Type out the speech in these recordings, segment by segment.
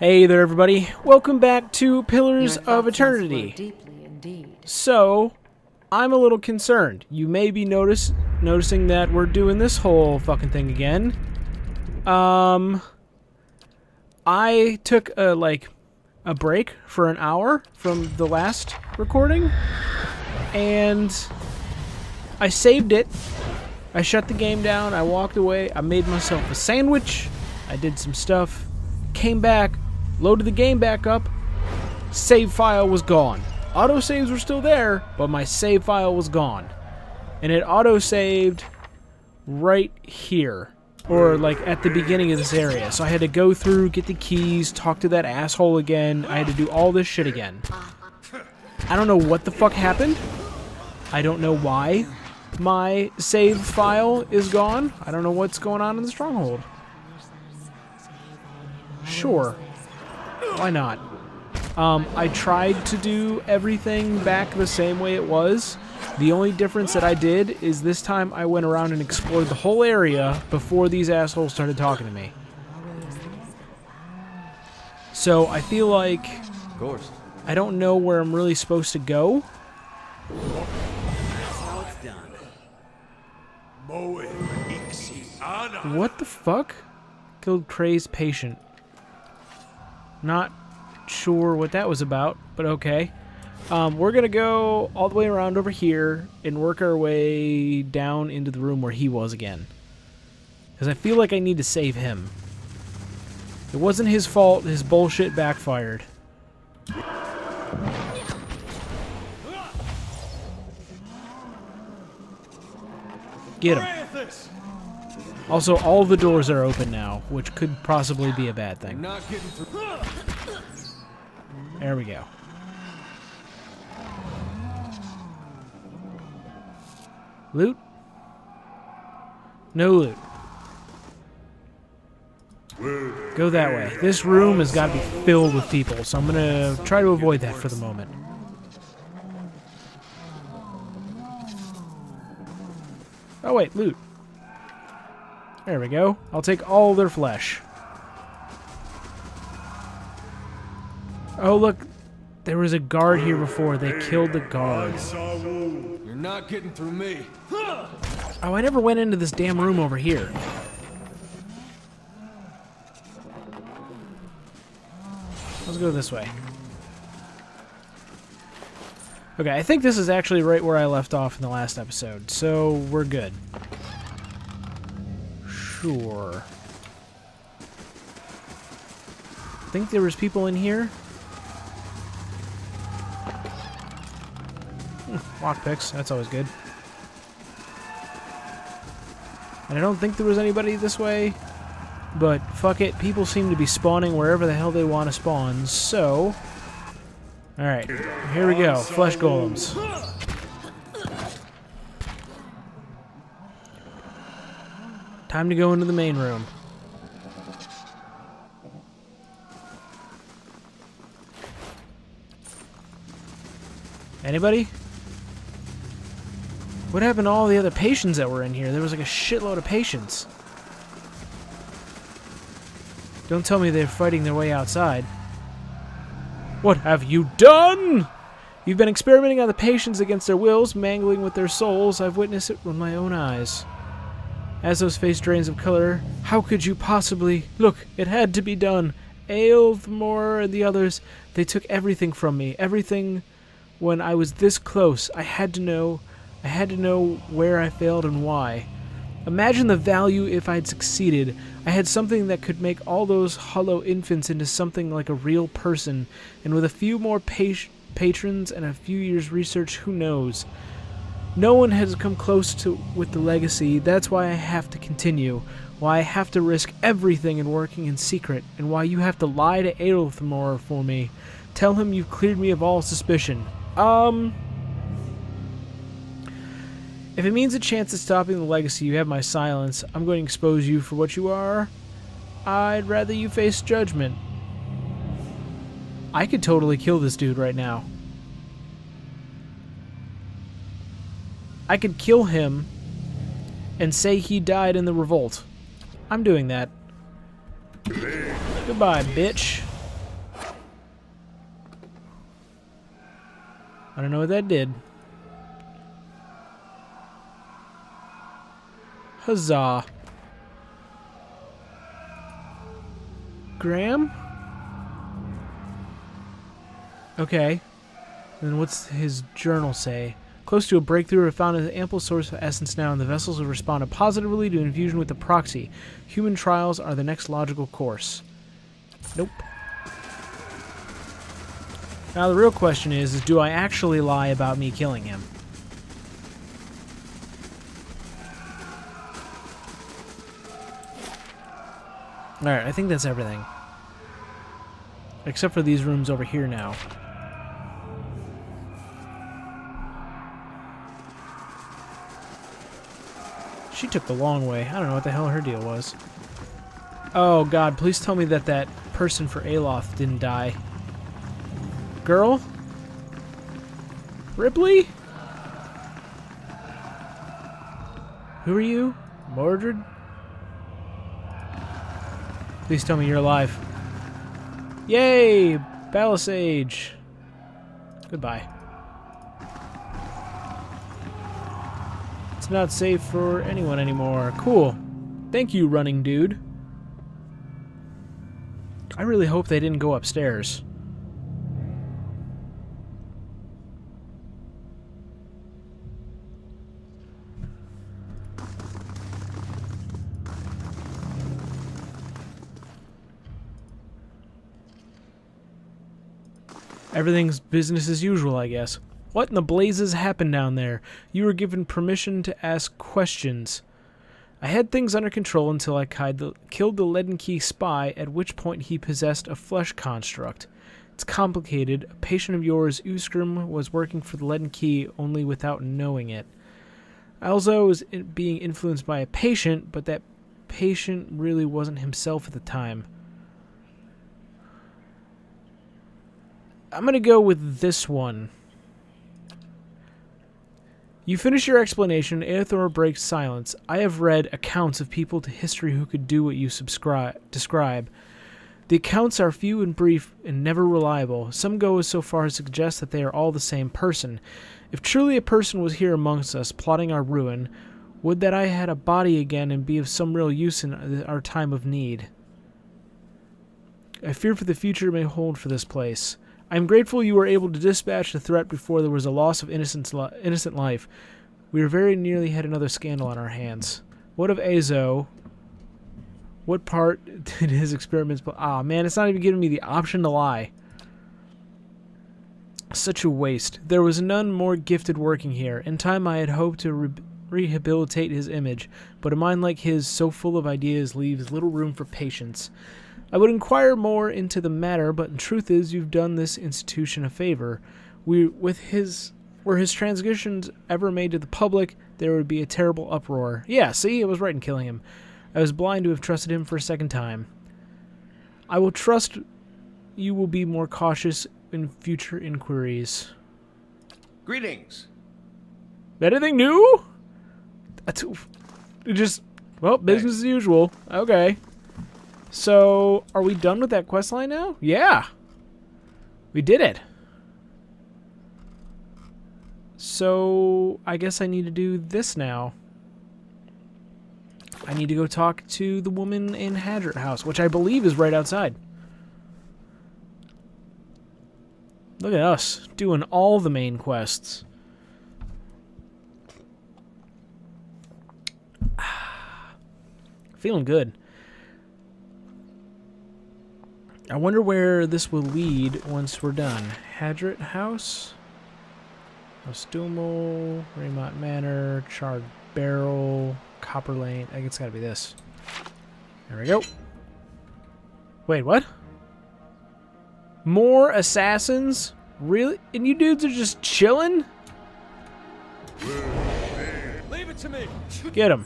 Hey there, everybody. Welcome back to Pillars of Eternity. So, I'm a little concerned. You may be noticing that we're doing this whole fucking thing again. I took a break for an hour from the last recording, and I saved it. I shut the game down. I walked away. I made myself a sandwich. I did some stuff. Came back. Loaded the game back up. Save file was gone. Autosaves were still there, but my save file was gone. And it auto-saved right here. Or, at the beginning of this area. So I had to go through, get the keys, talk to that asshole again. I had to do all this shit again. I don't know what the fuck happened. I don't know why my save file is gone. I don't know what's going on in the stronghold. Sure. Why not? I tried to do everything back the same way it was. The only difference that I did is this time I went around and explored the whole area before these assholes started talking to me. So I feel like I don't know where I'm really supposed to go. What the fuck? Killed crazed patient. Not sure what that was about, but okay. We're gonna go all the way around over here and work our way down into the room where he was again. Because I feel like I need to save him. It wasn't his fault, his bullshit backfired. Get him. Also, all the doors are open now, which could possibly be a bad thing. There we go. Loot? No loot. Go that way. This room has got to be filled with people, so I'm going to try to avoid that for the moment. Oh wait, loot. There we go. I'll take all their flesh. Oh, look. There was a guard here before. They killed the guard. You're not getting through me. Oh, I never went into this damn room over here. Let's go this way. Okay, I think this is actually right where I left off in the last episode, so we're good. Sure. Think there was people in here? Lockpicks, that's always good. And I don't think there was anybody this way, but fuck it, people seem to be spawning wherever the hell they want to spawn, so... Alright, here we go, flesh golems. Time to go into the main room. Anybody? What happened to all the other patients that were in here? There was like a shitload of patients. Don't tell me they're fighting their way outside. What have you done? You've been experimenting on the patients against their wills, mangling with their souls. I've witnessed it with my own eyes. As those face drains of color, how could you possibly... Look, it had to be done. Aelthmore and the others, they took everything from me. Everything. When I was this close, I had to know where I failed and why. Imagine the value if I'd succeeded. I had something that could make all those hollow infants into something like a real person, and with a few more patrons and a few years' research, who knows? No one has come close to with the legacy. That's why I have to continue. Why I have to risk everything in working in secret, and why you have to lie to Aelthmore for me. Tell him you've cleared me of all suspicion. If it means a chance at stopping the legacy, you have my silence. I'm going to expose you for what you are. I'd rather you face judgment. I could totally kill this dude right now. I could kill him and say he died in the revolt. I'm doing that. Goodbye, bitch. I don't know what that did. Huzzah. Graham? Okay. Then what's his journal say? Close to a breakthrough, have found an ample source of essence now, and the vessels have responded positively to infusion with the proxy. Human trials are the next logical course. Nope. Now the real question is do I actually lie about me killing him? Alright, I think that's everything. Except for these rooms over here now. She took the long way. I don't know what the hell her deal was. Oh god, please tell me that that person for Aloth didn't die. Girl? Ripley? Who are you? Mordred? Please tell me you're alive. Yay! Palisade. Goodbye. It's not safe for anyone anymore. Cool. Thank you, running dude. I really hope they didn't go upstairs. Everything's business as usual, I guess. What in the blazes happened down there? You were given permission to ask questions. I had things under control until I killed the Leaden Key spy, at which point he possessed a flesh construct. It's complicated. A patient of yours, Uskrim, was working for the Leaden Key only without knowing it. Alzo was being influenced by a patient, but that patient really wasn't himself at the time. I'm going to go with this one. You finish your explanation, Aethor breaks silence. I have read accounts of people to history who could do what you describe. The accounts are few and brief and never reliable. Some go so far as to suggest that they are all the same person. If truly a person was here amongst us, plotting our ruin, would that I had a body again and be of some real use in our time of need. I fear for the future it may hold for this place. I am grateful you were able to dispatch the threat before there was a loss of innocent life. We very nearly had another scandal on our hands. What of Azo? What part did his experiments play? Ah, man, it's not even giving me the option to lie. Such a waste. There was none more gifted working here. In time I had hoped to rehabilitate his image, but a mind like his, so full of ideas, leaves little room for patience. I would inquire more into the matter, but the truth is you've done this institution a favor. Were his transgressions ever made to the public, there would be a terrible uproar. Yeah, see, I was right in killing him. I was blind to have trusted him for a second time. I will trust you will be more cautious in future inquiries. Greetings. Anything new? Well, business as usual. Okay. So, are we done with that quest line now? Yeah. We did it. So, I guess I need to do this now. I need to go talk to the woman in Hadrit House, which I believe is right outside. Look at us, doing all the main quests. Feeling good. I wonder where this will lead once we're done. Hadrit House, Nostumel, Raymont Manor, Charred Barrel, Copper Lane. I think it's got to be this. There we go. Wait, what? More assassins? Really? And you dudes are just chilling? Leave it to me. Get him.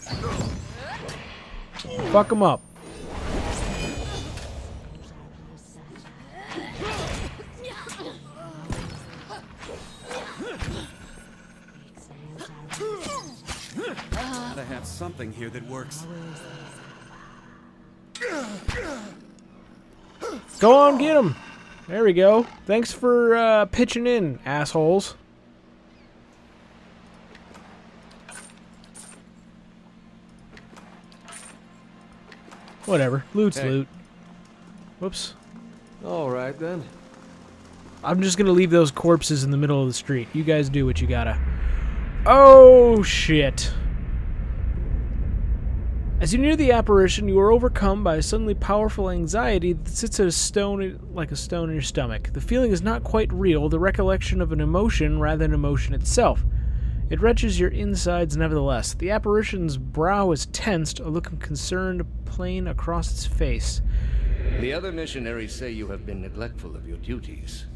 Fuck him up. Gotta have something here that works. Go on, get him. There we go. Thanks for pitching in, assholes. Whatever. Loot's Hey. loot. Whoops. All right, then. I'm just gonna leave those corpses in the middle of the street. You guys do what you gotta. Oh, shit. As you near the apparition, you are overcome by a suddenly powerful anxiety that sits like a stone in your stomach. The feeling is not quite real, the recollection of an emotion rather than emotion itself. It wrenches your insides nevertheless. The apparition's brow is tensed, a look of concern plain across its face. The other missionaries say you have been neglectful of your duties.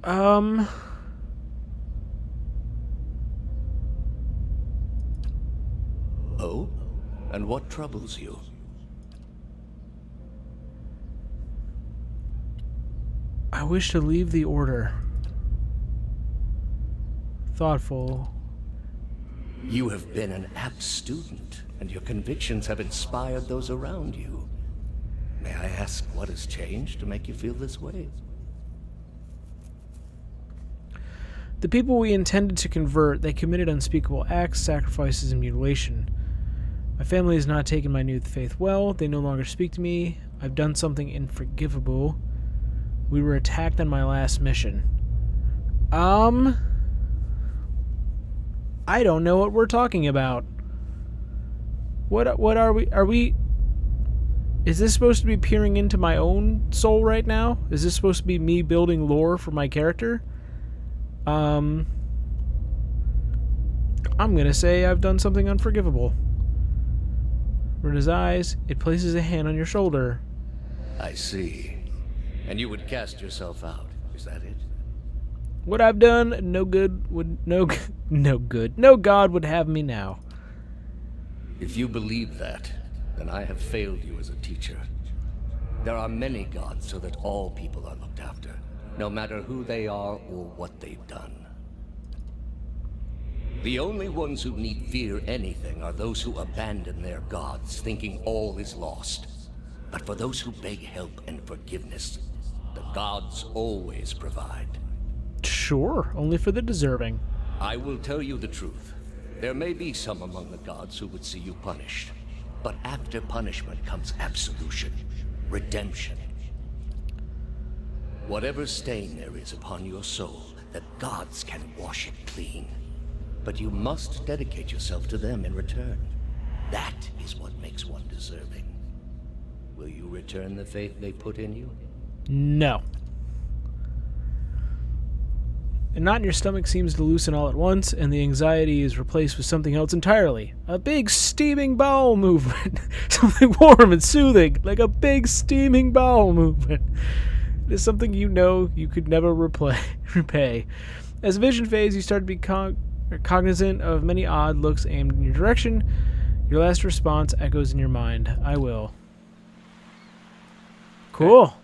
Oh? And what troubles you? I wish to leave the order. Thoughtful. You have been an apt student, and your convictions have inspired those around you. May I ask what has changed to make you feel this way? The people we intended to convert, they committed unspeakable acts, sacrifices, and mutilation. My family has not taken my new faith well. They no longer speak to me. I've done something unforgivable. We were attacked on my last mission. I don't know what we're talking about. What are we? Are we... Is this supposed to be peering into my own soul right now? Is this supposed to be me building lore for my character? I'm gonna say I've done something unforgivable. Rid his eyes. It places a hand on your shoulder. I see. And you would cast yourself out, is that it? What I've done, no good would no good. No God would have me now. If you believe that, then I have failed you as a teacher. There are many gods so that all people are looked after, no matter who they are or what they've done. The only ones who need fear anything are those who abandon their gods, thinking all is lost. But for those who beg help and forgiveness, the gods always provide. Sure, only for the deserving. I will tell you the truth. There may be some among the gods who would see you punished. But after punishment comes absolution, redemption. Whatever stain there is upon your soul, the gods can wash it clean. But you must dedicate yourself to them in return. That is what makes one deserving. Will you return the faith they put in you? No. A knot in your stomach seems to loosen all at once, and the anxiety is replaced with something else entirely. A big steaming bowel movement. Something warm and soothing, like a big steaming bowel movement. It is something you know you could never repay. As the vision fades, you start to be cognizant of many odd looks aimed in your direction. Your last response echoes in your mind. I will. Cool.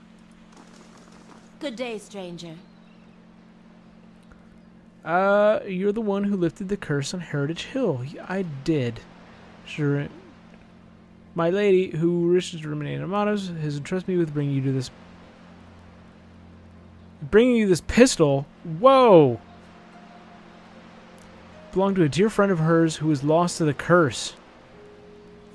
Good day, stranger. You're the one who lifted the curse on Heritage Hill. I did. Sure. My lady, who wishes to remain anonymous, has entrusted me with bringing you this pistol. Whoa! Belonged to a dear friend of hers who was lost to the curse.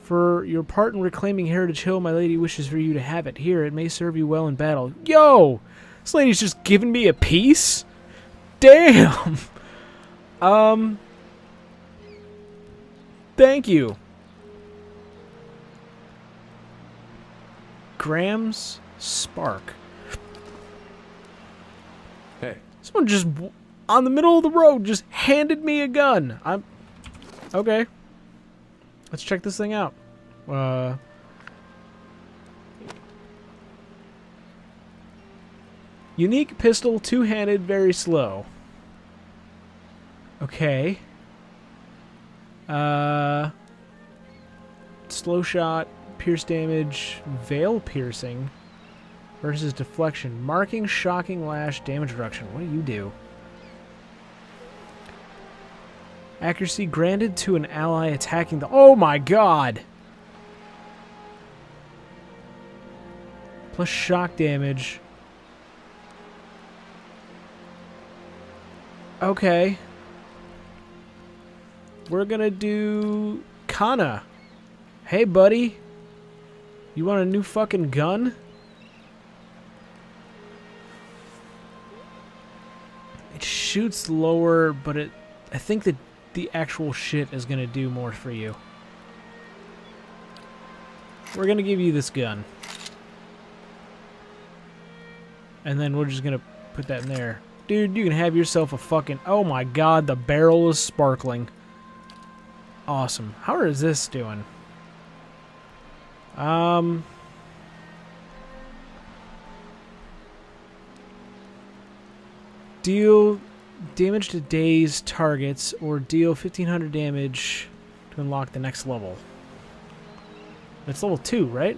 For your part in reclaiming Heritage Hill, my lady wishes for you to have it. Here, it may serve you well in battle. Yo! This lady's just giving me a piece? Damn! Thank you. Graham's Spark. Hey. Someone just, on the middle of the road, just handed me a gun. Okay. Let's check this thing out. Unique pistol, two-handed, very slow. Okay. Slow shot, pierce damage, veil piercing versus deflection. Marking, shocking, lash, damage reduction. What do you do? Accuracy granted to an ally attacking the... Oh my god! Plus shock damage. Okay. We're gonna do Kana. Hey, buddy. You want a new fucking gun? It shoots lower, but I think that the actual shit is going to do more for you. We're going to give you this gun. And then we're just going to put that in there. Dude, you can have yourself a fucking... Oh my god, the barrel is sparkling. Awesome. How is this doing? Deal damage to dazed targets or deal 1500 damage to unlock the next level. It's level 2, right?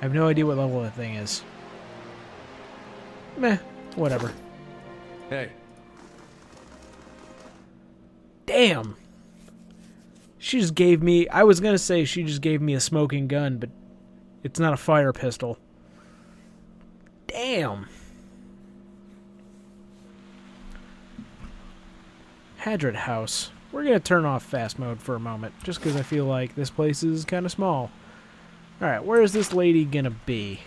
I have no idea what level that thing is. Meh, whatever. Hey. Damn! She just gave me... I was gonna say she just gave me a smoking gun, but it's not a fire pistol. Damn! Hadron House. We're gonna turn off fast mode for a moment, just because I feel like this place is kind of small. Alright, where is this lady gonna be?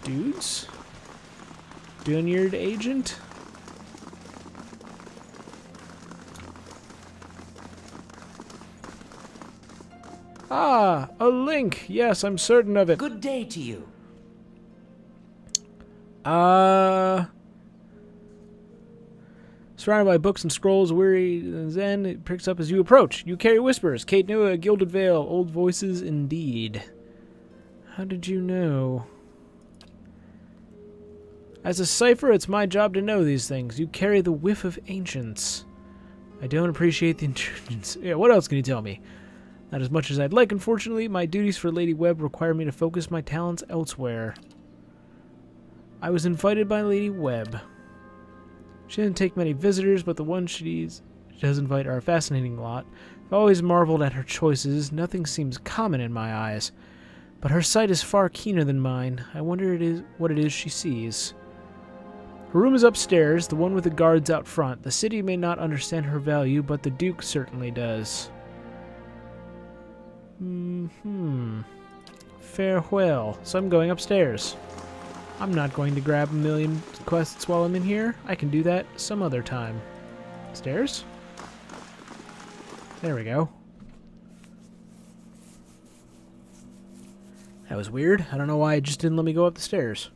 Dudes? Dunyard agent? Ah, a link. Yes, I'm certain of it. Good day to you. Surrounded by books and scrolls, weary and zen, it picks up as you approach. You carry whispers. Kate knew a gilded veil. Old voices indeed. How did you know? As a cipher, it's my job to know these things. You carry the whiff of ancients. I don't appreciate the intrusions. Yeah, what else can you tell me? Not as much as I'd like, unfortunately. My duties for Lady Webb require me to focus my talents elsewhere. I was invited by Lady Webb. She didn't take many visitors, but the ones she does invite are a fascinating lot. I've always marveled at her choices. Nothing seems common in my eyes. But her sight is far keener than mine. I wonder what it is she sees. Her room is upstairs, the one with the guards out front. The city may not understand her value, but the Duke certainly does. Farewell. So I'm going upstairs. I'm not going to grab a million quests while I'm in here. I can do that some other time. Stairs? There we go. That was weird. I don't know why it just didn't let me go up the stairs.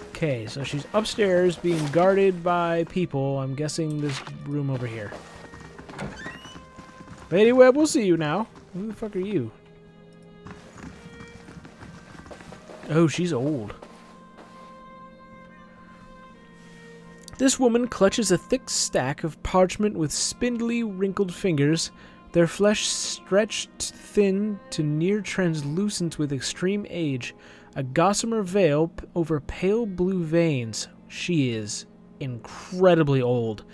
Okay, so she's upstairs being guarded by people. I'm guessing this room over here. Lady Webb, we'll see you now. Who the fuck are you? Oh, she's old. This woman clutches a thick stack of parchment with spindly, wrinkled fingers, their flesh stretched thin to near translucent with extreme age. A gossamer veil over pale blue veins. She is incredibly old.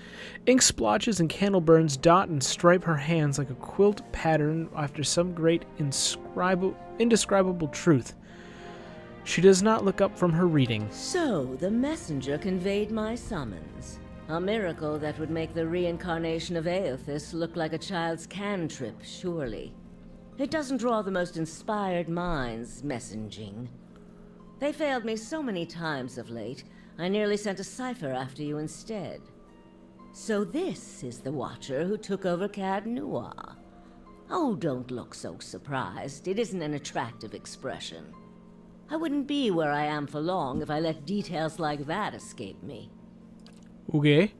Ink splotches and candle burns dot and stripe her hands like a quilt pattern after some great indescribable truth. She does not look up from her reading. So, the messenger conveyed my summons. A miracle that would make the reincarnation of Aethys look like a child's cantrip, surely. It doesn't draw the most inspired minds, messaging. They failed me so many times of late, I nearly sent a cipher after you instead. So this is the Watcher who took over Cad Noir. Oh, don't look so surprised. It isn't an attractive expression. I wouldn't be where I am for long if I let details like that escape me. Okay.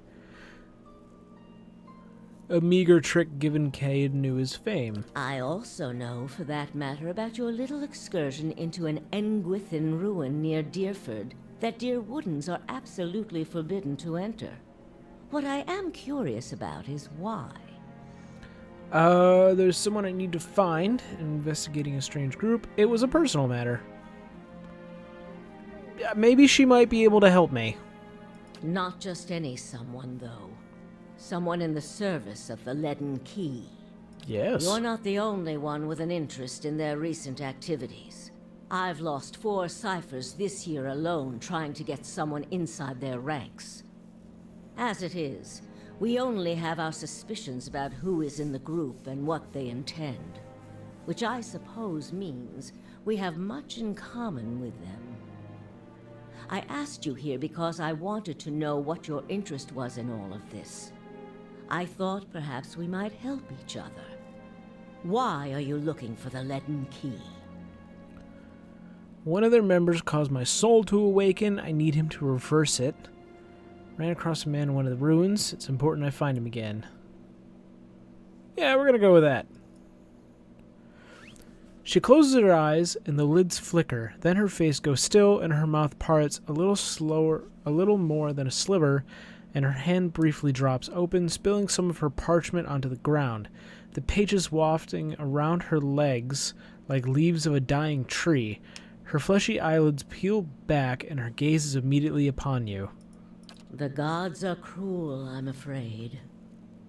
A meager trick given Cade knew his fame. I also know, for that matter, about your little excursion into an Engwithan ruin near Deerford that dear Woodens are absolutely forbidden to enter. What I am curious about is why. There's someone I need to find. Investigating a strange group. It was a personal matter. Maybe she might be able to help me. Not just any someone, though. Someone in the service of the Leaden Key. Yes. You're not the only one with an interest in their recent activities. I've lost 4 ciphers this year alone trying to get someone inside their ranks. As it is, we only have our suspicions about who is in the group and what they intend, which I suppose means we have much in common with them. I asked you here because I wanted to know what your interest was in all of this. I thought perhaps we might help each other. Why are you looking for the leaden key? One of their members caused my soul to awaken. I need him to reverse it. Ran across a man in one of the ruins. It's important I find him again. Yeah, we're gonna go with that. She closes her eyes and the lids flicker. Then her face goes still and her mouth parts a little more than a sliver, and her hand briefly drops open, spilling some of her parchment onto the ground. The pages wafting around her legs like leaves of a dying tree. Her fleshy eyelids peel back and her gaze is immediately upon you. The gods are cruel, I'm afraid.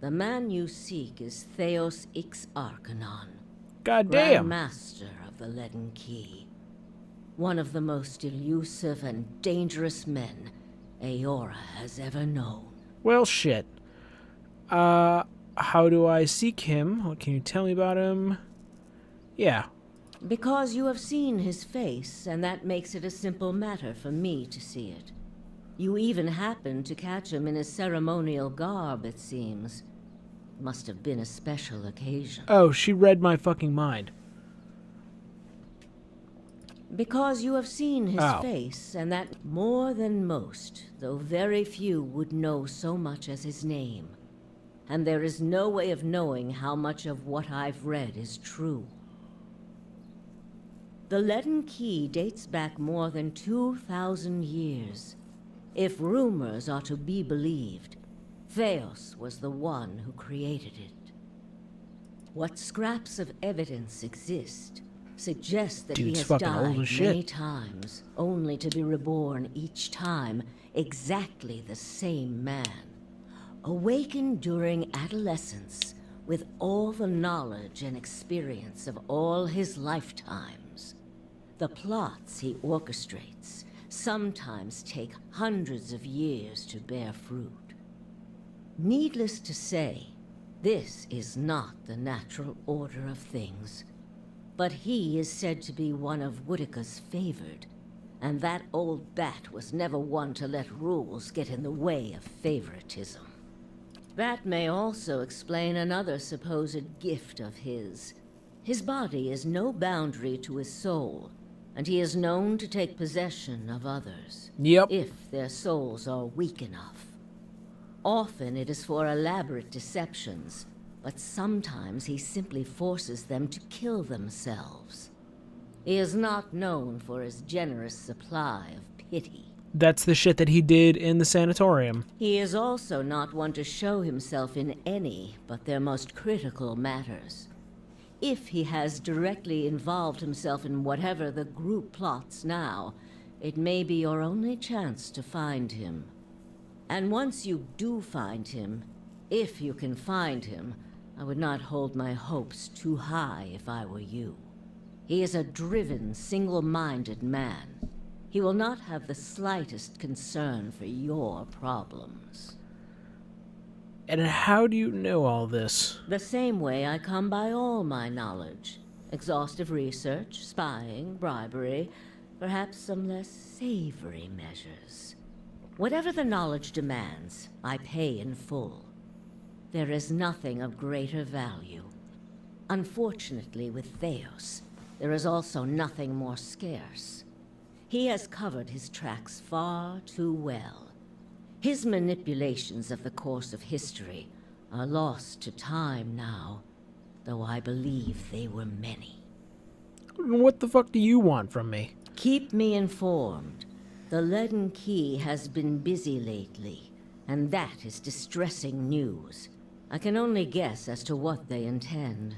The man you seek is Theos Ix Arcanon, God Grand damn! Master of the Leaden Key. One of the most elusive and dangerous men Eora has ever known. Well, shit. How do I seek him? What can you tell me about him? Yeah. Because you have seen his face, and that makes it a simple matter for me to see it. You even happened to catch him in his ceremonial garb, it seems. Must have been a special occasion. Oh, she read my fucking mind. Because you have seen his face, and that more than most, though very few would know so much as his name. And there is no way of knowing how much of what I've read is true. The Leaden Key dates back more than 2,000 years. If rumors are to be believed, Theos was the one who created it. What scraps of evidence exist suggest that Dude's he has fucking old died as shit. many times, only to be reborn each time exactly the same man. Awakened during adolescence with all the knowledge and experience of all his lifetimes. The plots he orchestrates sometimes take hundreds of years to bear fruit. Needless to say, this is not the natural order of things. But he is said to be one of Woodica's favored, and that old bat was never one to let rules get in the way of favoritism. That may also explain another supposed gift of his. His body is no boundary to his soul, and he is known to take possession of others. Yep. If their souls are weak enough. Often it is for elaborate deceptions, but sometimes he simply forces them to kill themselves. He is not known for his generous supply of pity. That's the shit that he did in the sanatorium. He is also not one to show himself in any but their most critical matters. If he has directly involved himself in whatever the group plots now, it may be your only chance to find him. And once you do find him, if you can find him, I would not hold my hopes too high if I were you. He is a driven, single-minded man. He will not have the slightest concern for your problems. And how do you know all this? The same way I come by all my knowledge. Exhaustive research, spying, bribery, perhaps some less savory measures. Whatever the knowledge demands, I pay in full. There is nothing of greater value. Unfortunately, with Theos, there is also nothing more scarce. He has covered his tracks far too well. His manipulations of the course of history are lost to time now, though I believe they were many. What the fuck do you want from me? Keep me informed. The Leaden Key has been busy lately, and that is distressing news. I can only guess as to what they intend.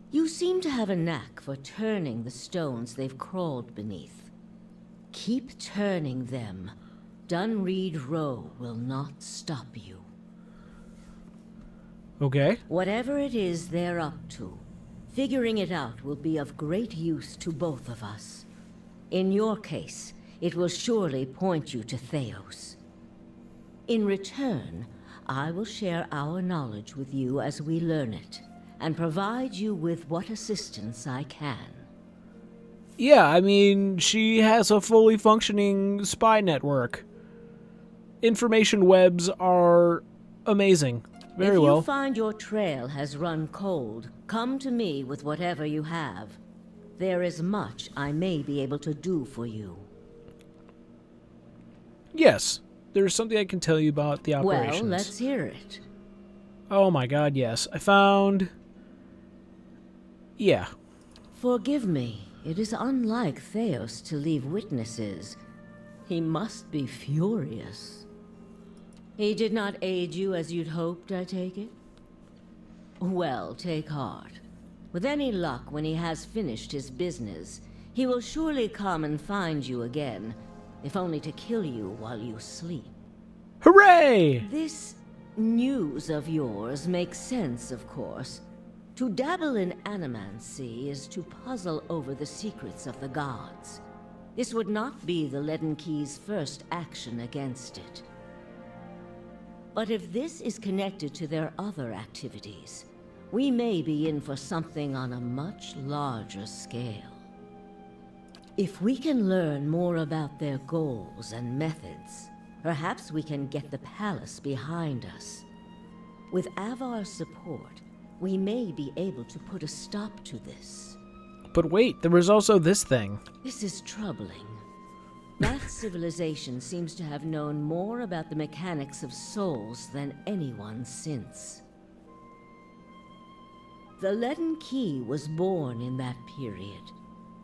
You seem to have a knack for turning the stones they've crawled beneath. Keep turning them. Dunreed Row will not stop you. Okay. Whatever it is they're up to, Figuring it out will be of great use to both of us. In your case, it will surely point you to Theos. In return, I will share our knowledge with you as we learn it, and provide you with what assistance I can. Yeah, I mean, she has a fully functioning spy network. Information webs are amazing. Very well. If you find your trail has run cold, come to me with whatever you have. There is much I may be able to do for you. Yes, there's something I can tell you about the operations. Well, let's hear it. Oh my god, yes. I found... Yeah. Forgive me. It is unlike Theos to leave witnesses. He must be furious. He did not aid you as you'd hoped, I take it? Well, take heart. With any luck, when he has finished his business, he will surely come and find you again, if only to kill you while you sleep. Hooray! This news of yours makes sense, of course. To dabble in animancy is to puzzle over the secrets of the gods. This would not be the Leaden Key's first action against it. But if this is connected to their other activities, we may be in for something on a much larger scale. If we can learn more about their goals and methods, perhaps we can get the palace behind us. With Avar's support, we may be able to put a stop to this. But wait, there was also this thing. This is troubling. That civilization seems to have known more about the mechanics of souls than anyone since. The Leaden Key was born in that period.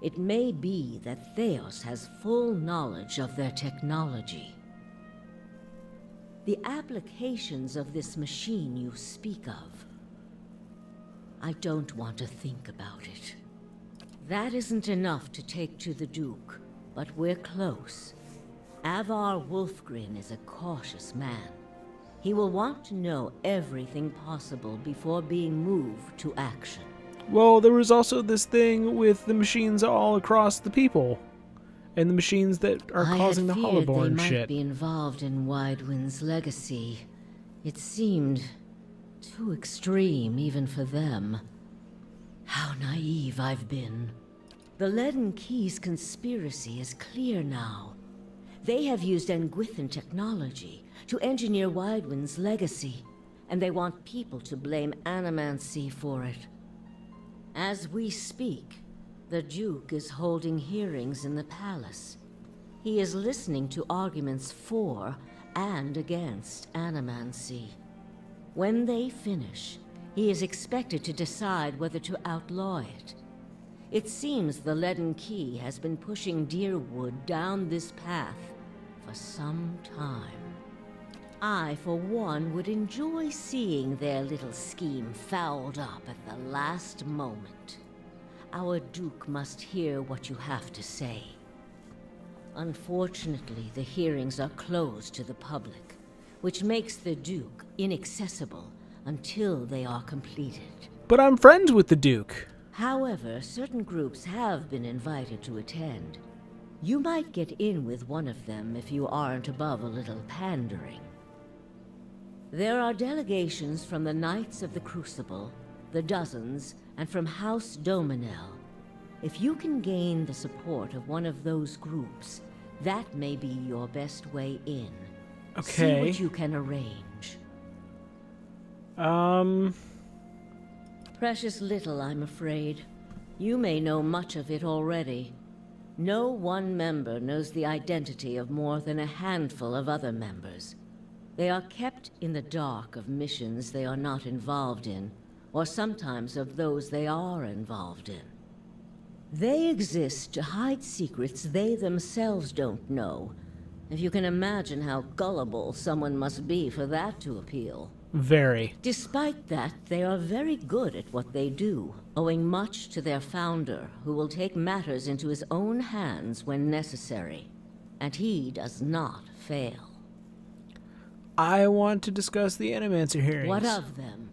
It may be that Theos has full knowledge of their technology. The applications of this machine you speak of, I don't want to think about it. That isn't enough to take to the Duke, but we're close. Avar Wolfgren is a cautious man. He will want to know everything possible before being moved to action. Well, there was also this thing with the machines all across the people. And the machines that are causing the Hollowborn they shit. might be involved in Widewind's legacy. It seemed too extreme even for them. How naive I've been. The Leaden Key's conspiracy is clear now. They have used Engwithan technology to engineer Widewind's legacy, and they want people to blame animancy for it. As we speak, the Duke is holding hearings in the palace. He is listening to arguments for and against animancy. When they finish, he is expected to decide whether to outlaw it. It seems the Leaden Key has been pushing Deerwood down this path for some time. I, for one, would enjoy seeing their little scheme fouled up at the last moment. Our Duke must hear what you have to say. Unfortunately, the hearings are closed to the public, which makes the Duke inaccessible until they are completed. But I'm friends with the Duke. However, certain groups have been invited to attend. You might get in with one of them if you aren't above a little pandering. There are delegations from the Knights of the Crucible, the Dozens, and from House Dominel. If you can gain the support of one of those groups, that may be your best way in. Okay. See what you can arrange. Precious little, I'm afraid. You may know much of it already. No one member knows the identity of more than a handful of other members. They are kept in the dark of missions they are not involved in, or sometimes of those they are involved in. They exist to hide secrets they themselves don't know. If you can imagine how gullible someone must be for that to appeal. Very. Despite that, they are very good at what they do, owing much to their founder, who will take matters into his own hands when necessary. And he does not fail. I want to discuss the Animancer hearings. What of them?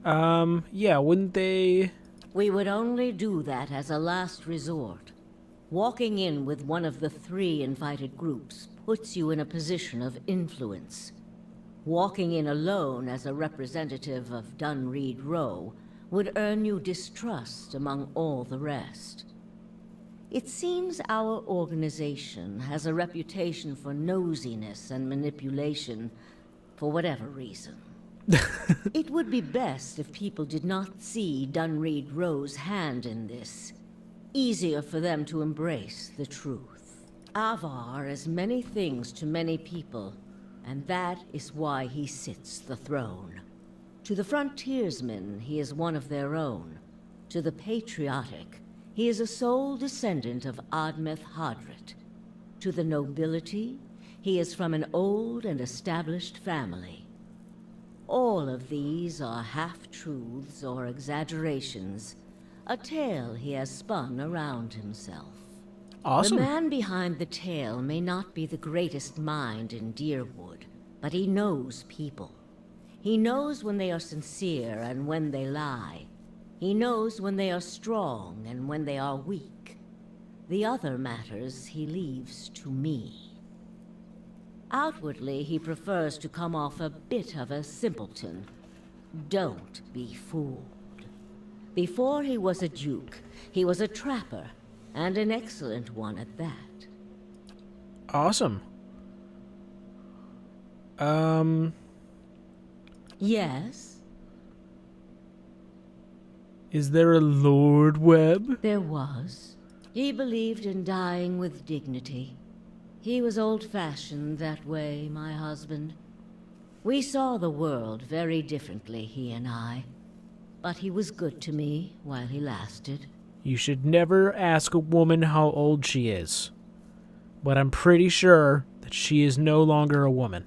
Yeah, wouldn't they... We would only do that as a last resort. Walking in with one of the 3 invited groups puts you in a position of influence. Walking in alone as a representative of Dunreed Row would earn you distrust among all the rest. It seems our organization has a reputation for nosiness and manipulation, for whatever reason. It would be best if people did not see Dunreed Row's hand in this. Easier for them to embrace the truth. Avar is many things to many people, and that is why he sits the throne. To the frontiersmen, he is one of their own. To the patriotic, he is a sole descendant of Admeth Hadrit. To the nobility, he is from an old and established family. All of these are half-truths or exaggerations, a tale he has spun around himself. Awesome. The man behind the tale may not be the greatest mind in Deerwood, but he knows people. He knows when they are sincere and when they lie. He knows when they are strong and when they are weak. The other matters he leaves to me. Outwardly, he prefers to come off a bit of a simpleton. Don't be fooled. Before he was a duke, he was a trapper, and an excellent one at that. Awesome. Yes? Is there a Lord Webb? There was. He believed in dying with dignity. He was old-fashioned that way, my husband. We saw the world very differently, he and I. But he was good to me while he lasted. You should never ask a woman how old she is. But I'm pretty sure that she is no longer a woman.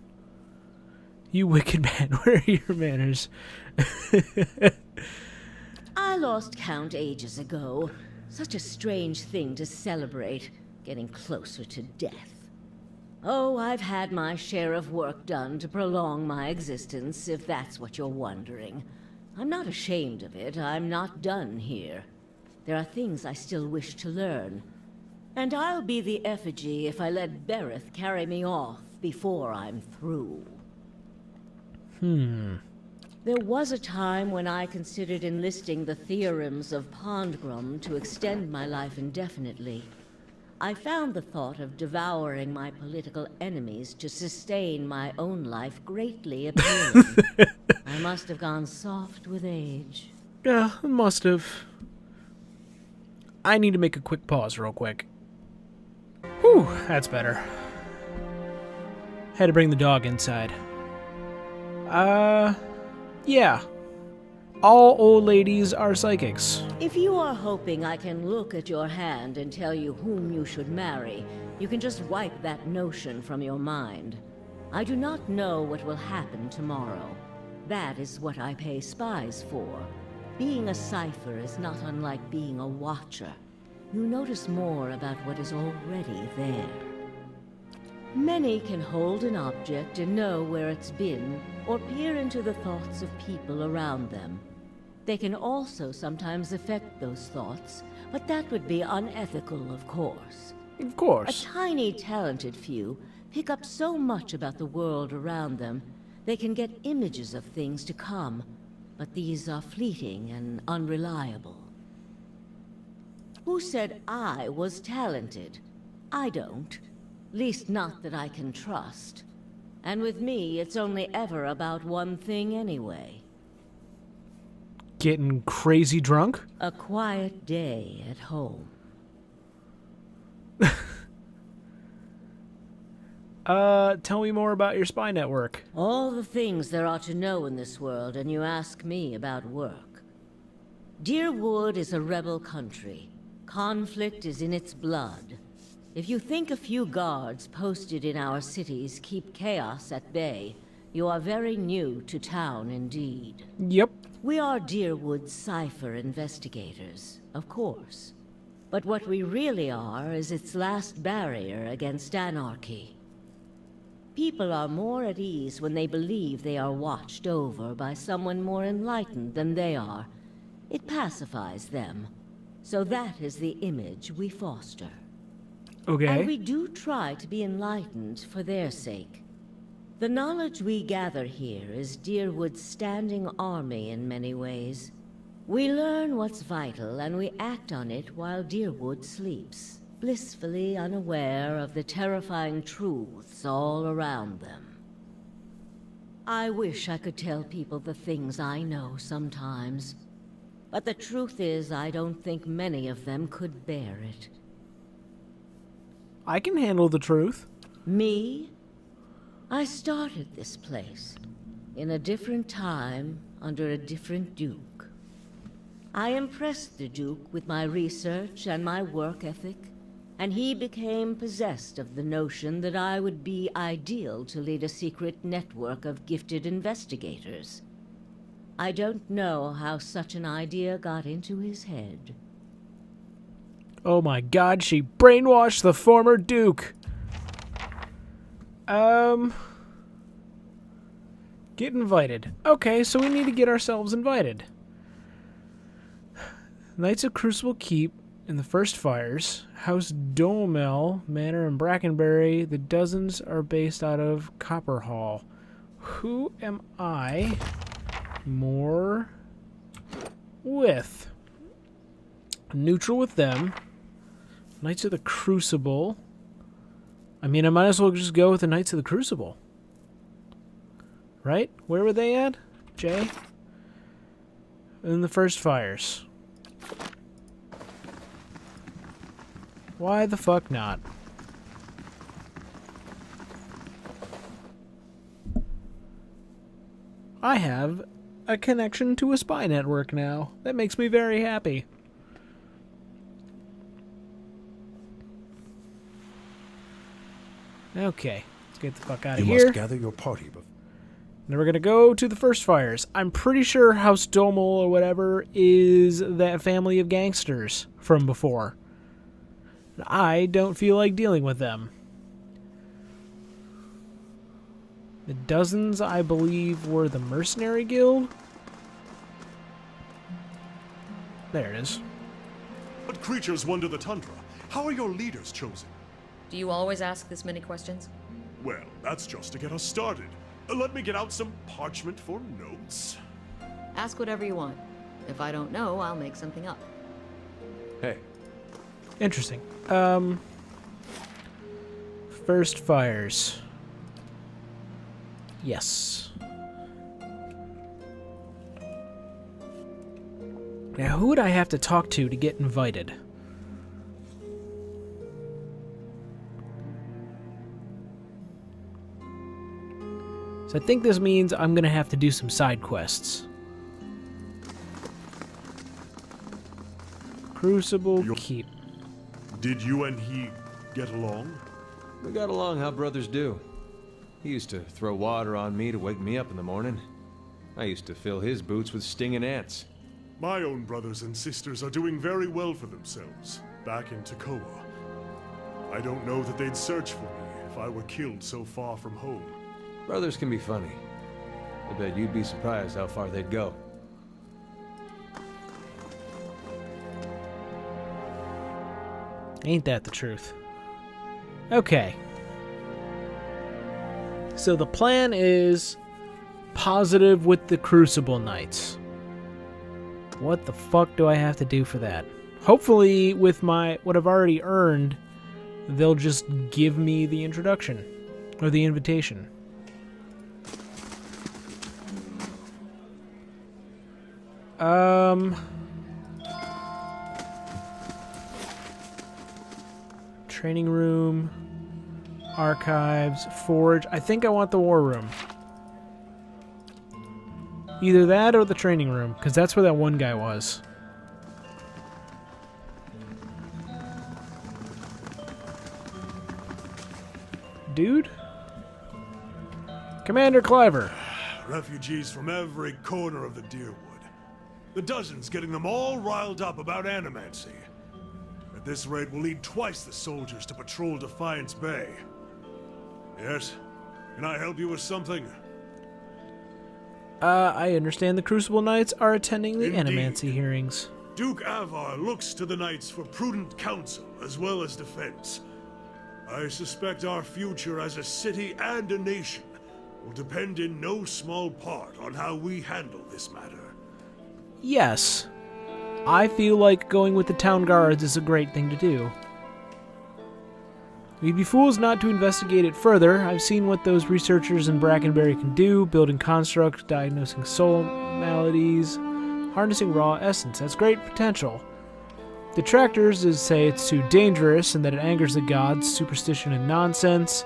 You wicked man, where are your manners? I lost count ages ago. Such a strange thing to celebrate, getting closer to death. Oh, I've had my share of work done to prolong my existence, if that's what you're wondering. I'm not ashamed of it. I'm not done here. There are things I still wish to learn. And I'll be the effigy if I let Bereth carry me off before I'm through. There was a time when I considered enlisting the theorems of Pondgrum to extend my life indefinitely. I found the thought of devouring my political enemies to sustain my own life greatly appealing. I must have gone soft with age. Yeah, must have. I need to make a quick pause real quick. Whew, that's better. Had to bring the dog inside. Yeah. All old ladies are psychics. If you are hoping I can look at your hand and tell you whom you should marry, you can just wipe that notion from your mind. I do not know what will happen tomorrow. That is what I pay spies for. Being a cipher is not unlike being a watcher. You notice more about what is already there. Many can hold an object and know where it's been, or peer into the thoughts of people around them. They can also sometimes affect those thoughts, but that would be unethical, of course. Of A course. tiny, talented few pick up so much about the world around them, they can get images of things to come, but these are fleeting and unreliable. Who said I was talented? I don't. Least not that I can trust. And with me, it's only ever about one thing anyway. Getting crazy drunk? A quiet day at home. Tell me more about your spy network. All the things there are to know in this world, and you ask me about work. Deerwood is a rebel country. Conflict is in its blood. If you think a few guards posted in our cities keep chaos at bay, you are very new to town indeed. Yep. We are Deerwood's cipher investigators, of course. But what we really are is its last barrier against anarchy. People are more at ease when they believe they are watched over by someone more enlightened than they are. It pacifies them. So that is the image we foster. Okay. And we do try to be enlightened for their sake. The knowledge we gather here is Deerwood's standing army in many ways. We learn what's vital and we act on it while Deerwood sleeps, blissfully unaware of the terrifying truths all around them. I wish I could tell people the things I know sometimes, but the truth is I don't think many of them could bear it. I can handle the truth. Me? I started this place, in a different time, under a different Duke. I impressed the Duke with my research and my work ethic, and he became possessed of the notion that I would be ideal to lead a secret network of gifted investigators. I don't know how such an idea got into his head. Oh my god, she brainwashed the former Duke. Get invited. Okay, so we need to get ourselves invited. Knights of Crucible Keep in the First Fires, House Domel Manor in Brackenbury. The dozens are based out of Copperhall. Who am I more with? Neutral with them. Knights of the Crucible. I mean, I might as well just go with the Knights of the Crucible. Right? Where were they at? Jay? In the First Fires. Why the fuck not? I have a connection to a spy network now. That makes me very happy. Okay, let's get the fuck out of here. You must gather your party before. Now we're gonna go to the First Fires. I'm pretty sure House Domel or whatever is that family of gangsters from before. I don't feel like dealing with them. The dozens, I believe, were the Mercenary Guild. There it is. What creatures wander the tundra? How are your leaders chosen? Do you always ask this many questions? Well, that's just to get us started. Let me get out some parchment for notes. Ask whatever you want. If I don't know, I'll make something up. Hey, Interesting. First Fires. Yes. Now, who would I have to talk to get invited? So I think this means I'm going to have to do some side quests. Crucible Keep. Did you and he get along? we got along how brothers do. He used to throw water on me to wake me up in the morning. I used to fill his boots with stinging ants. My own brothers and sisters are doing very well for themselves, back in Takoa. I don't know that they'd search for me if I were killed so far from home. Brothers can be funny. I bet you'd be surprised how far they'd go. Ain't that the truth? Okay. So the plan is positive with the Crucible Knights. What the fuck do I have to do for that? Hopefully with my what I've already earned, they'll just give me the introduction or the invitation. Training room, archives, forge. I think I want the war room. Either that or the training room, because that's where that one guy was. Dude? Commander Cliver. Refugees from every corner of the Deerwood. The dozens getting them all riled up about animancy. At this rate, we'll need twice the soldiers to patrol Defiance Bay. Yes, Can I help you with something? I understand the Crucible Knights are attending the Indeed. Animancy hearings. Duke Avar looks to the knights for prudent counsel as well as defense. I suspect our future as a city and a nation will depend in no small part on how we handle this matter. Yes. I feel like going with the town guards is a great thing to do. We'd be fools not to investigate it further. I've seen what those researchers in Brackenberry can do, building constructs, diagnosing soul maladies, harnessing raw essence. That's great potential. Detractors say it's too dangerous and that it angers the gods, superstition and nonsense.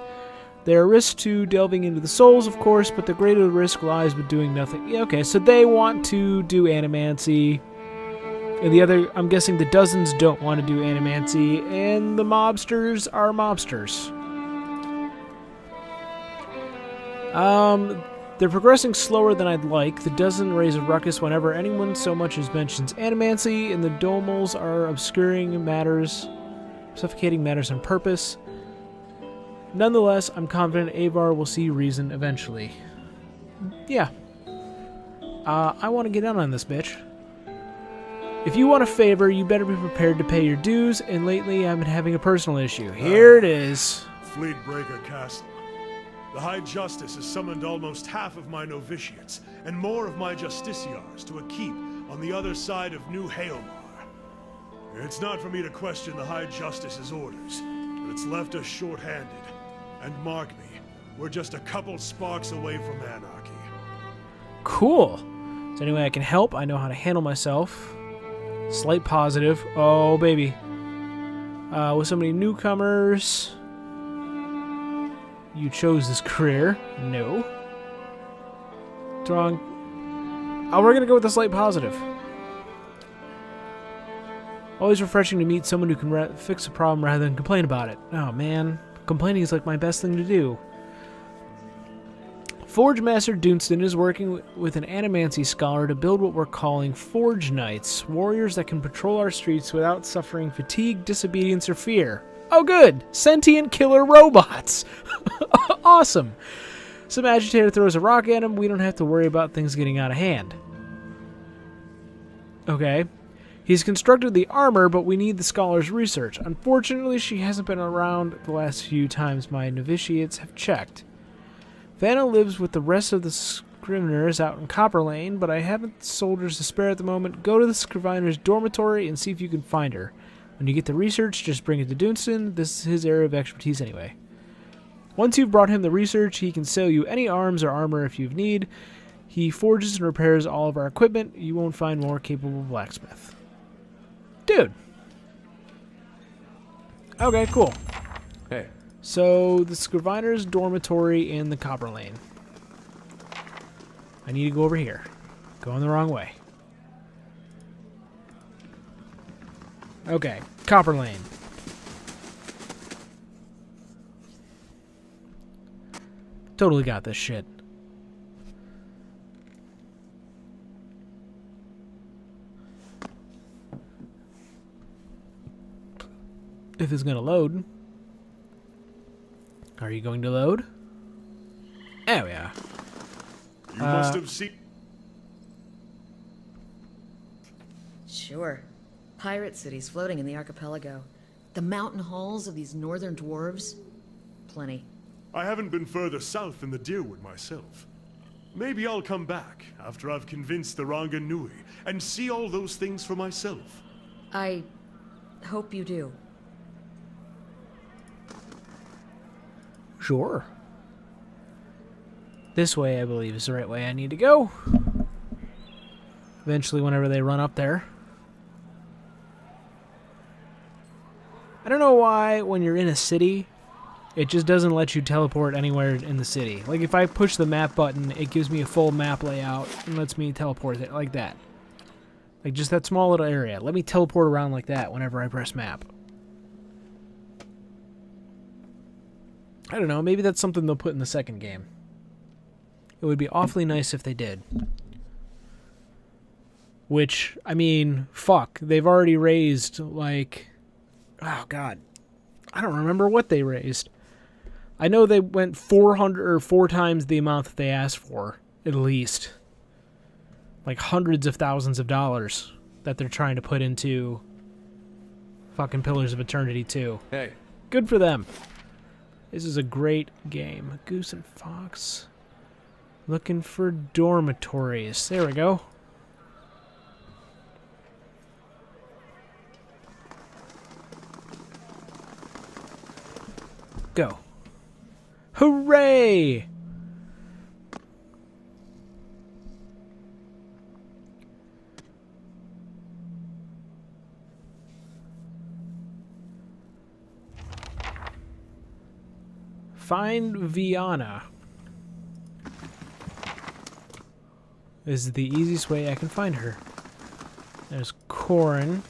There are risks to delving into the souls, of course, but the greater the risk lies with doing nothing. Yeah, okay, so they want to do animancy. And the other, I'm guessing the dozens don't want to do animancy, and the mobsters are mobsters. They're progressing slower than I'd like. The dozen raise a ruckus whenever anyone so much as mentions animancy, and the domals are obscuring matters, suffocating matters on purpose. Nonetheless, I'm confident Avar will see reason eventually. Yeah. I want to get in on this, bitch. If you want a favor, you better be prepared to pay your dues, and lately I've been having a personal issue. Here it is. Fleetbreaker Castle. The High Justice has summoned almost half of my novitiates, and more of my justiciars to a keep on the other side of New Haelmar. It's not for me to question the High Justice's orders, but it's left us short-handed. And mark me, we're just a couple sparks away from anarchy. Cool. Is there any way I can help? I know how to handle myself. Slight positive. Oh, baby. With so many newcomers. You chose this career. No. It's wrong. Oh, we're going to go with a slight positive. Always refreshing to meet someone who can fix a problem rather than complain about it. Oh, man. Complaining is like my best thing to do. Forge Master Dunstan is working with an animancy scholar to build what we're calling Forge Knights, warriors that can patrol our streets without suffering fatigue, disobedience, or fear. Oh good! Sentient killer robots! Awesome! Some agitator throws a rock at him, we don't have to worry about things getting out of hand. Okay. He's constructed the armor, but we need the scholar's research. Unfortunately, she hasn't been around the last few times my novitiates have checked. Vanna lives with the rest of the Scriveners out in Copper Lane, but I haven't soldiers to spare at the moment. Go to the Scrivener's dormitory and see if you can find her. When you get the research, just bring it to Dunstan. This is his area of expertise anyway. Once you've brought him the research, he can sell you any arms or armor if you need. He forges and repairs all of our equipment. You won't find more capable blacksmith. Dude. Okay, cool. Hey. So, the Scrivener's dormitory in the Copper Lane. I need to go over here. Going the wrong way. Okay, Copper Lane. Totally got this shit. If it's gonna load. Are you going to load? Oh, yeah. You must have seen... Sure. Pirate cities floating in the archipelago. The mountain halls of these northern dwarves. Plenty. I haven't been further south than the Deerwood myself. Maybe I'll come back after I've convinced the Ranganui and see all those things for myself. I hope you do. Sure. This way, I believe, is the right way I need to go. Eventually, whenever they run up there. I don't know why, when you're in a city, it just doesn't let you teleport anywhere in the city. Like, if I push the map button, it gives me a full map layout and lets me teleport it like that. Like, just that small little area. Let me teleport around like that whenever I press map. I don't know, maybe that's something they'll put in the second game. It would be awfully nice if they did. Which, I mean, fuck. They've already raised, like... Oh, God. I don't remember what they raised. I know they went 400 or 4 times the amount that they asked for, at least. Like hundreds of thousands of dollars that they're trying to put into fucking Pillars of Eternity 2. Hey. Good for them. This is a great game. Goose and Fox. Looking for dormitories. There we go. Go. Hooray! Find Viana. This is the easiest way I can find her. There's Corin.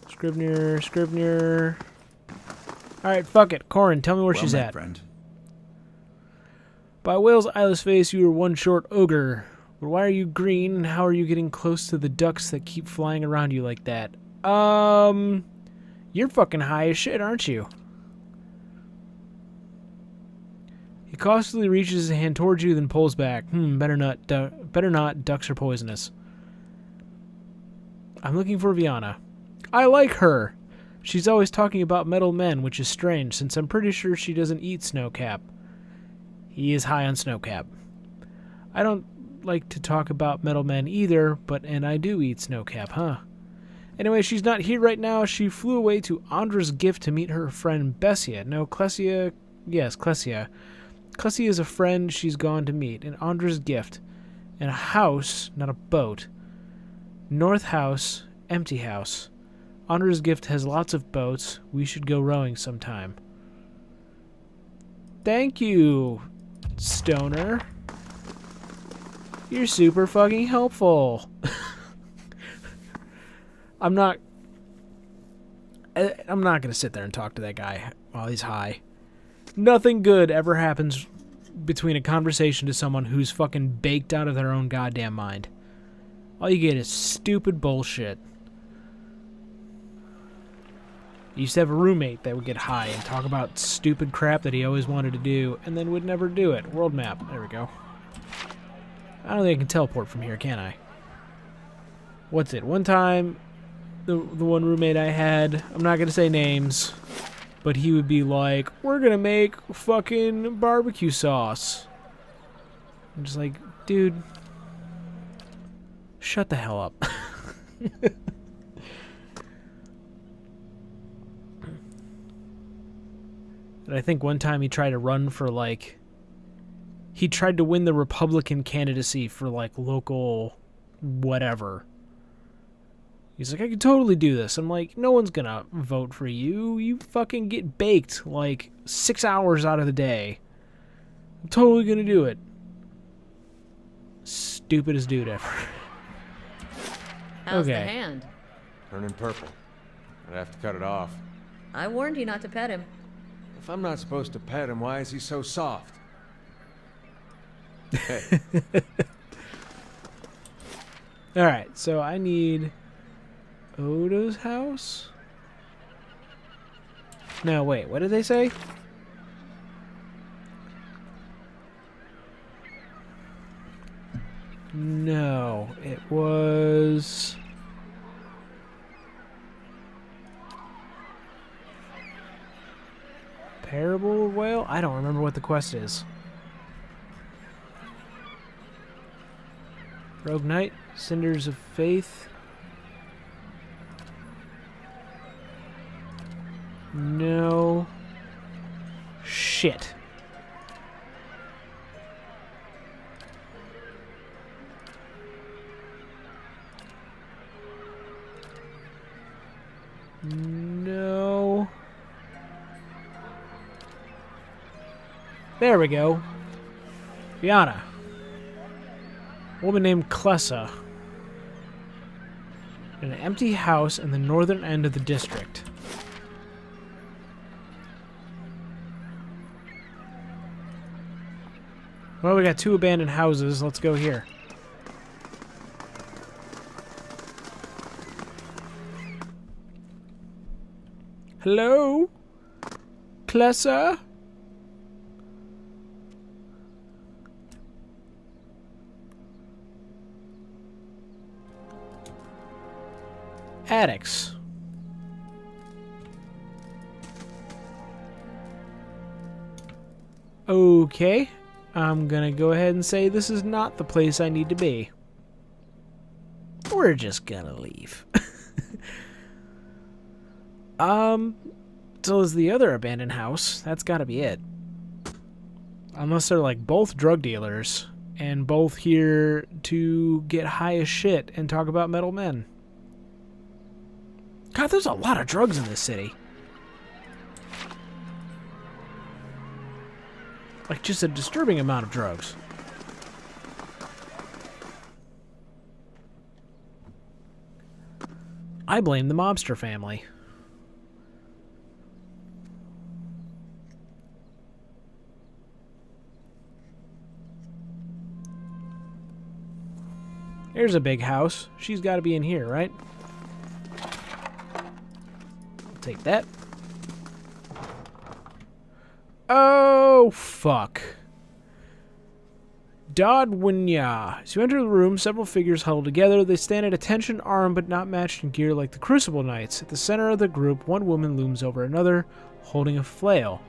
Scribner. Alright, fuck it. Corin, tell me where she's at. Friend. By Whale's eyeless face, you are one short ogre. But why are you green, and how are you getting close to the ducks that keep flying around you like that? You're fucking high as shit, aren't you? He cautiously reaches his hand towards you, then pulls back. Better not. Ducks are poisonous. I'm looking for Viana. I like her. She's always talking about metal men, which is strange, since I'm pretty sure she doesn't eat Snowcap. He is high on Snowcap. I don't like to talk about metal men either, and I do eat Snowcap, huh? Anyway, she's not here right now. She flew away to Andra's gift to meet her friend Bessia. No, Clessia. Yes, Clessia. Clessia is a friend she's gone to meet. In Andra's gift. In a house, not a boat. North house, empty house. Andra's gift has lots of boats. We should go rowing sometime. Thank you, Stoner. You're super fucking helpful. I'm not gonna sit there and talk to that guy while he's high. Nothing good ever happens between a conversation to someone who's fucking baked out of their own goddamn mind. All you get is stupid bullshit. I used to have a roommate that would get high and talk about stupid crap that he always wanted to do and then would never do it. World map. There we go. I don't think I can teleport from here, can I? What's it? One time, the one roommate I had, I'm not going to say names, but he would be like, we're going to make fucking barbecue sauce. I'm just like, dude, shut the hell up. And I think one time he tried to run for, like, he tried to win the Republican candidacy for, like, local whatever. He's like, I could totally do this. I'm like, no one's gonna vote for you. You fucking get baked, like, 6 hours out of the day. I'm totally gonna do it. Stupidest dude ever. How's the Okay. hand? Turning purple. I'd have to cut it off. I warned you not to pet him. If I'm not supposed to pet him, why is he so soft? Hey. Alright, so I need Odo's house? No, wait, what did they say? No, it was... Parable Whale? I don't remember what the quest is. Rogue Knight, Cinders of Faith. No. Shit. No. There we go. Viana. A woman named Klessa. In an empty house in the northern end of the district. Well, we got 2 abandoned houses. Let's go here. Hello? Closer. Attics. Okay, I'm gonna go ahead and say this is not the place I need to be. We're just gonna leave. So is the other abandoned house. That's gotta be it. Unless they're like both drug dealers and both here to get high as shit and talk about metal men. God, there's a lot of drugs in this city. Like, just a disturbing amount of drugs. I blame the mobster family. Here's a big house. She's got to be in here, right? Take that. Oh, fuck. Dodwinya. As you enter the room, several figures huddle together. They stand at attention, armed but not matched in gear like the Crucible Knights. At the center of the group, one woman looms over another, holding a flail.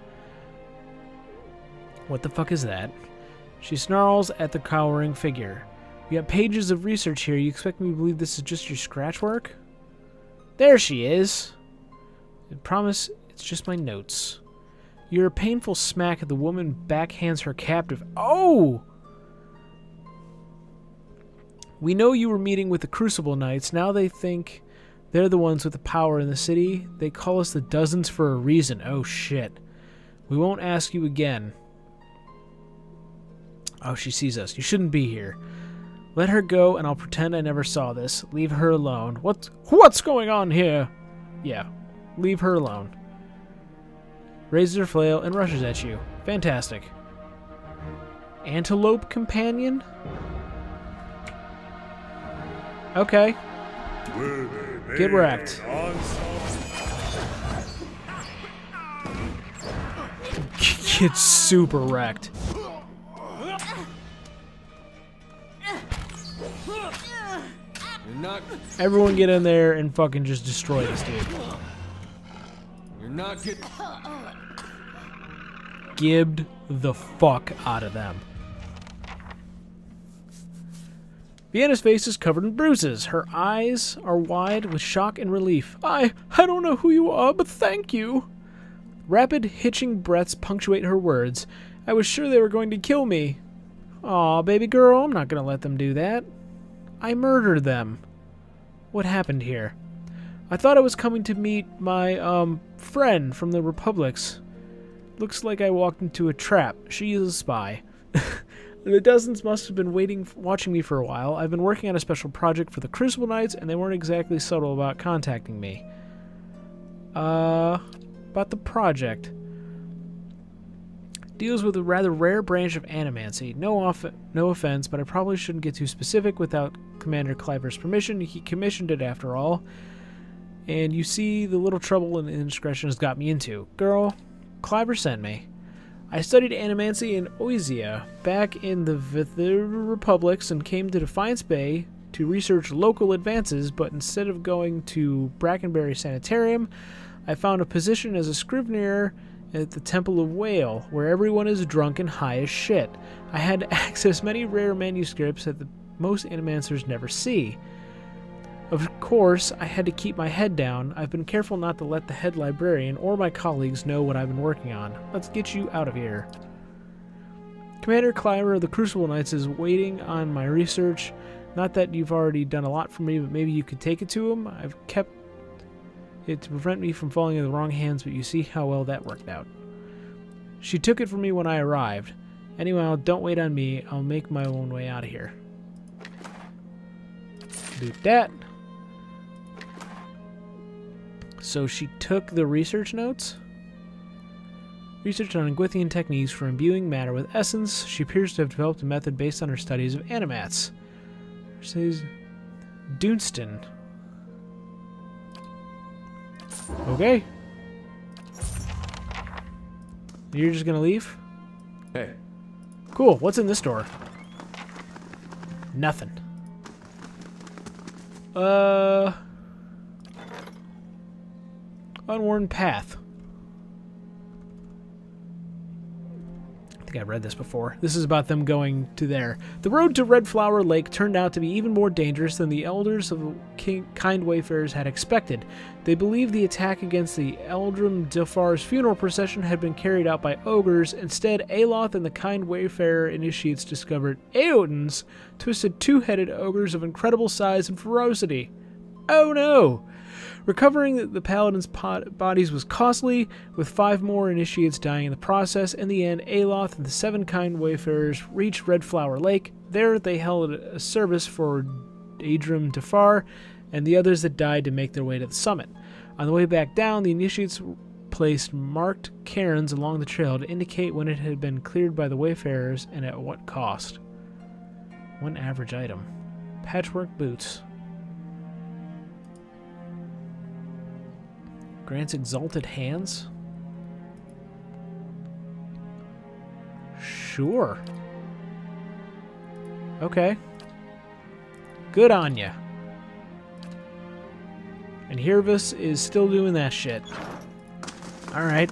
What the fuck is that? She snarls at the cowering figure. You got pages of research here. You expect me to believe this is just your scratch work? There she is. I promise it's just my notes. You're a painful smack at the woman backhands her captive. Oh! We know you were meeting with the Crucible Knights. Now they think they're the ones with the power in the city. They call us the Dozens for a reason. Oh, shit. We won't ask you again. Oh, she sees us. You shouldn't be here. Let her go, and I'll pretend I never saw this. Leave her alone. What's going on here? Yeah, leave her alone. Raises her flail and rushes at you. Fantastic. Antelope companion? Okay. Get wrecked. Get super wrecked. Everyone get in there and fucking just destroy this dude. You're not getting... Gibbed the fuck out of them. Vienna's face is covered in bruises. Her eyes are wide with shock and relief. I don't know who you are, but thank you. Rapid, hitching breaths punctuate her words. I was sure they were going to kill me. Aw, baby girl, I'm not gonna let them do that. I murdered them. What happened here? I thought I was coming to meet my, friend from the Republics. Looks like I walked into a trap. She is a spy. The Dozens must have been watching me for a while. I've been working on a special project for the Crucible Knights, and they weren't exactly subtle about contacting me. About the project. Deals with a rather rare branch of animancy. No offense, but I probably shouldn't get too specific without Commander Cliver's permission. He commissioned it after all. And you see the little trouble and indiscretion has got me into. Girl, Cliver sent me. I studied animancy in Oisia back in the Republics and came to Defiance Bay to research local advances, but instead of going to Brackenberry Sanitarium, I found a position as a scrivener at the Temple of Whale, where everyone is drunk and high as shit. I had to access many rare manuscripts that most animancers never see. Of course, I had to keep my head down. I've been careful not to let the head librarian or my colleagues know what I've been working on. Let's get you out of here. Commander Cliver of the Crucible Knights is waiting on my research. Not that you've already done a lot for me, but maybe you could take it to him. I've kept it to prevent me from falling into the wrong hands, but you see how well that worked out. She took it from me when I arrived. Anyway, don't wait on me. I'll make my own way out of here. Do that. So she took the research notes? Research on Ingwithian techniques for imbuing matter with essence. She appears to have developed a method based on her studies of animats. Says Dunstan. Okay. You're just gonna leave? Hey, Cool. What's in this door? Nothing. Unworn path. I think I've read this before. This is about them going to there. The road to Red Flower Lake turned out to be even more dangerous than the elders of Kind Wayfarers had expected. They believed the attack against the Eldrum Dilfar's funeral procession had been carried out by ogres. Instead, Aloth and the Kind Wayfarer initiates discovered Eotens, twisted two-headed ogres of incredible size and ferocity. Oh no! Recovering the paladins' bodies was costly, with 5 more initiates dying in the process. In the end, Aloth and the 7 Kind Wayfarers reached Red Flower Lake. There they held a service for Eldrum Dilfar and the others that died to make their way to the summit. On the way back down, the initiates placed marked cairns along the trail to indicate when it had been cleared by the Wayfarers and at what cost. One average item. Patchwork boots. Grants exalted hands? Sure. Okay. Good on ya. And Hirvis is still doing that shit. Alright.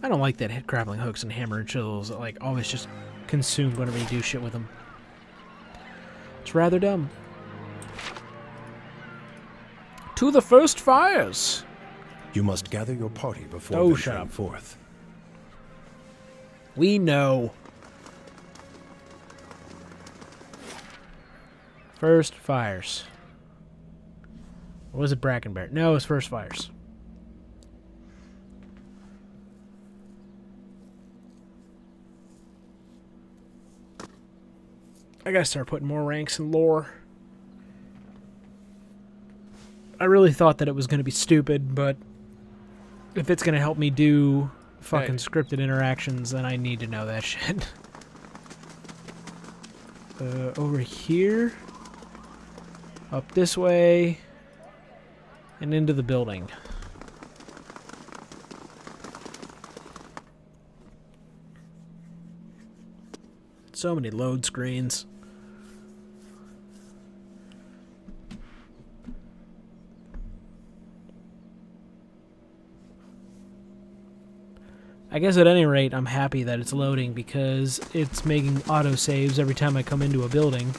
I don't like that head grappling hooks and hammer and chisels that like always just consumed whenever you do shit with them. It's rather dumb. To the first fires! You must gather your party before Oh, venturing shut up. forth. We know. First fires. Or was it Brackenbear? No, it was first fires. I gotta start putting more ranks in lore. I really thought that it was gonna be stupid, but if it's gonna help me do fucking scripted interactions, then I need to know that shit. Over here, up this way, and into the building. So many load screens. I guess at any rate, I'm happy that it's loading because it's making autosaves every time I come into a building.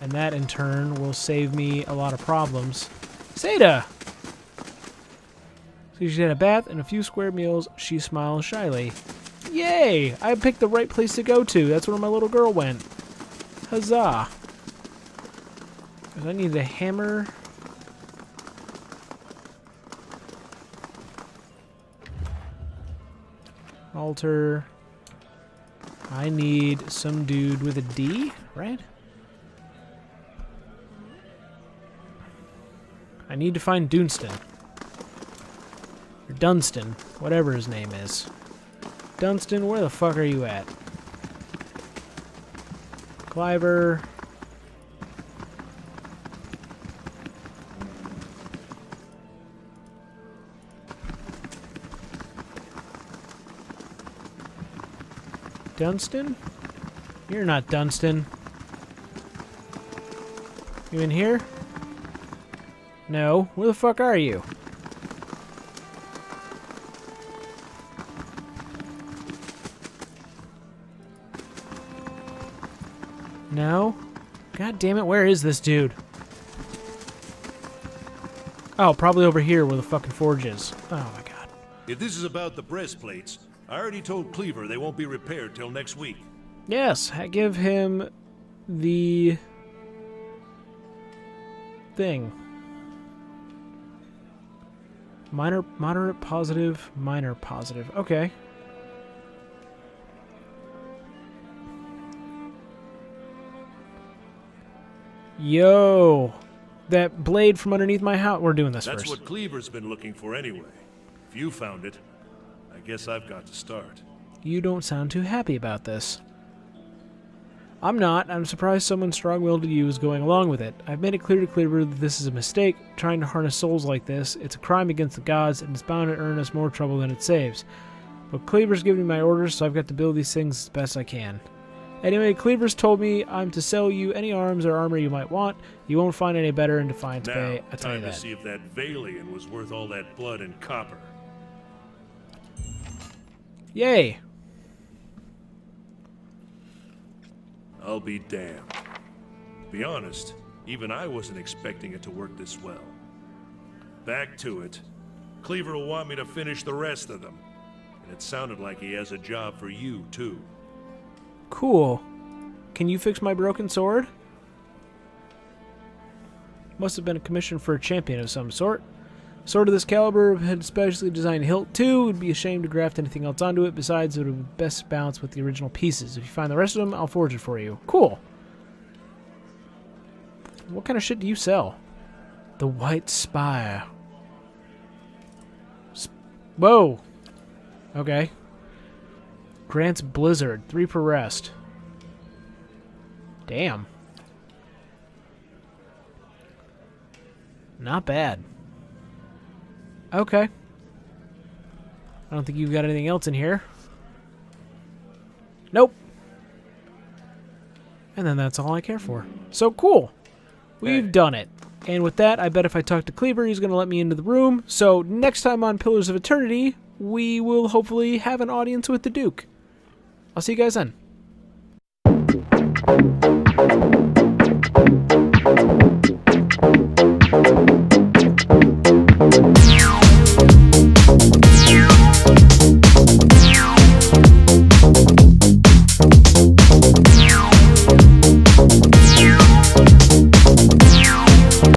And that, in turn, will save me a lot of problems. Seda! So she had a bath and a few square meals. She smiles shyly. Yay! I picked the right place to go to. That's where my little girl went. Huzzah! 'Cause I need a hammer. Altar. I need some dude with a D, right? I need to find Dunstan. Or Dunstan, whatever his name is. Dunstan, where the fuck are you at? Cliver. Dunstan? You're not Dunstan. You in here? No. Where the fuck are you? No? God damn it, where is this dude? Oh, probably over here where the fucking forge is. Oh my god. If this is about the breastplates, I already told Cleaver they won't be repaired till next week. Yes, I give him the thing. Minor, moderate, positive, minor, positive. Okay. Yo, that blade from underneath my house. We're doing this That's first. what Cleaver's been looking for anyway. If you found it, I guess I've got to start. You don't sound too happy about this. I'm not. I'm surprised someone strong-willed to you is going along with it. I've made it clear to Cleaver that this is a mistake. Trying to harness souls like this, it's a crime against the gods, and it's bound to earn us more trouble than it saves. But Cleaver's given me my orders, so I've got to build these things as best I can. Anyway, Cleaver's told me I'm to sell you any arms or armor you might want. You won't find any better in Defiance Bay. I tell you Time to that. see if that Valian was worth all that blood and copper. Yay! I'll be damned. To be honest, even I wasn't expecting it to work this well. Back to it. Cleaver will want me to finish the rest of them. And it sounded like he has a job for you, too. Cool. Can you fix my broken sword? Must have been a commission for a champion of some sort. Sword of this caliber had specially designed hilt too. Would be ashamed to graft anything else onto it. Besides, it would best balance with the original pieces. If you find the rest of them, I'll forge it for you. Cool. What kind of shit do you sell? The White Spire. Whoa. Okay. Grants Blizzard. 3 per rest. Damn. Not bad. Okay. I don't think you've got anything else in here. Nope. And then that's all I care for. So cool. We've done it. And with that, I bet if I talk to Cleaver, he's going to let me into the room. So next time on Pillars of Eternity, we will hopefully have an audience with the Duke. I'll see you guys then.